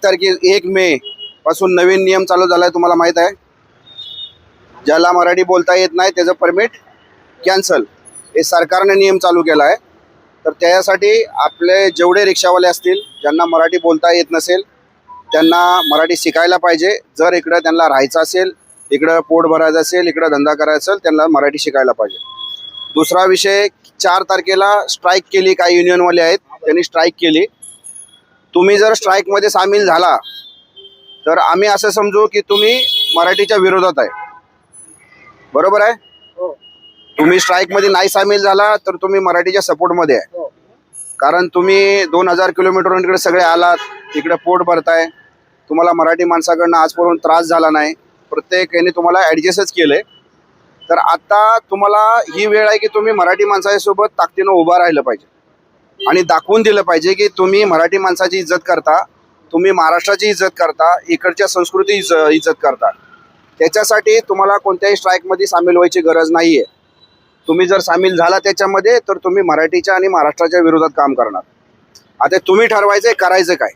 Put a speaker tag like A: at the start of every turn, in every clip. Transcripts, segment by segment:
A: 1 मे पासून नवीन नियम चालू झालाय, तुम्हाला माहित आहे. ज्याला मराठी बोलता येत नाही त्याचं परमिट कॅन्सल, हे सरकारने नियम चालू केला आहे. तर त्यासाठी आपले जेवढे रिक्षावाले असतील ज्यांना मराठी बोलता येत नसेल त्यांना मराठी शिकायला पाहिजे. जर इकडं त्यांना राहायचं असेल, इकडं पोट भरायचं असेल, इकडं धंदा करायचा असेल, त्यांना मराठी शिकायला पाहिजे. दुसरा विषय, 4 तारखेला स्ट्राईक केली, काही युनियनवाले आहेत त्यांनी स्ट्राईक केली. तुम्ही जर स्ट्राईकमध्ये सामील झाला तर आम्ही असं समजू की तुम्ही मराठीच्या विरोधात आहे. बरोबर आहे. तुम्ही स्ट्राईकमध्ये नाही सामील झाला तर तुम्ही मराठीच्या सपोर्टमध्ये आहे. कारण तुम्ही 2000 किलोमीटरवरून इकडे सगळे आलात, इकडे पोट भरताय, तुम्हाला मराठी माणसाकडनं आजपर्यंत त्रास झाला नाही, प्रत्येकाने तुम्हाला ॲडजस्टच केलंय. तर आता तुम्हाला ही वेळ आहे की तुम्ही मराठी माणसासोबत ताकदीनं उभं राहिलं पाहिजे आणि दाखवून दिलं पाहिजे की तुम्ही मराठी माणसाची इज्जत करता, तुम्ही महाराष्ट्राची इज्जत करता, इकडच्या संस्कृती इज्जत करता. त्याच्यासाठी तुम्हाला कोणत्याही स्ट्राईकमध्ये सामील व्हायची गरज नाही आहे. तुम्ही जर सामील झाला त्याच्यामध्ये तर तुम्ही मराठीच्या आणि महाराष्ट्राच्या विरोधात काम करणार. आता तुम्ही ठरवायचं करायचं काय.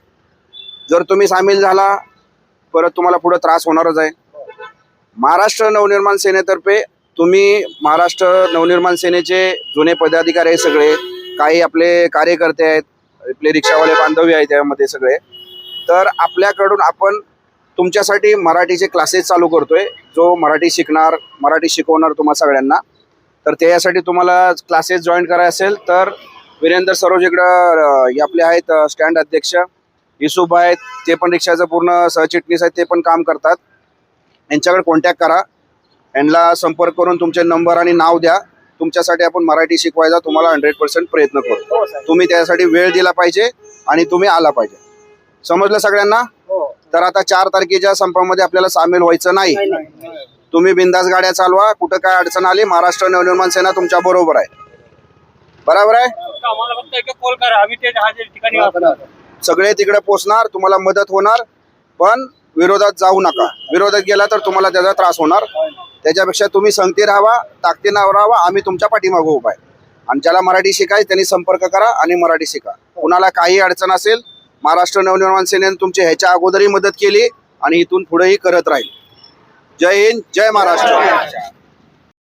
A: जर तुम्ही सामील झाला परत तुम्हाला पुढे त्रास होणारच आहे. महाराष्ट्र नवनिर्माण सेनेतर्फे तुम्ही, महाराष्ट्र नवनिर्माण सेनेचे जुने पदाधिकारी आहे सगळे, काही आपले कार्यकर्ते आहेत, आपले रिक्षावाले बांधवी आहेत त्यामध्ये सगळे. तर आपल्याकडून आपण तुमच्यासाठी मराठीचे क्लासेस चालू करतोय. जो मराठी शिकणार, मराठी शिकवणार तुम्हा सगळ्यांना. तर त्यासाठी तुम्हाला क्लासेस जॉईन करायचे असेल तर वीरेंद्र सरोज इकडं आपले आहेत स्टँड अध्यक्ष, युसुफ आहेत, ते पण रिक्षाचं पूर्ण सहचिटणीस आहेत, ते पण काम करतात. यांच्याकडे कॉन्टॅक्ट करा, यांना संपर्क करून तुमचे नंबर आणि नाव द्या. तुमच्यासाठी आपण मराठी शिकवायचा तुम्हाला 100% प्रयत्न करू. तुम्ही त्यासाठी वेळ दिला पाहिजे आणि तुम्ही आला पाहिजे. समजलं सगळ्यांना. तर आता 4 तारखेच्या संपामध्ये आपल्याला सामील व्हायचं नाही. तुम्ही बिंदास गाड्या चालवा, कुठं काय अडचण आली महाराष्ट्र नवनिर्माण सेना तुमच्या बरोबर आहे. बरोबर आहे. सगळे तिकडे पोचणार, तुम्हाला मदत होणार, पण विरोधात जाऊ नका. विरोधात गेला तर तुम्हाला त्याचा त्रास होणार. त्याच्यापेक्षा तुम्ही संगती राहावा, ताकदीनं राहावा. आम्ही तुमच्या पाठीमागं उभा आहे. आणि ज्याला मराठी शिकाय त्यांनी संपर्क करा आणि मराठी शिका. कुणाला काही अडचण असेल, महाराष्ट्र नवनिर्माण सेनेने तुमची ह्याच्या अगोदरही मदत केली आणि इथून पुढेही करत राहील. जय हिंद, जय महाराष्ट्र.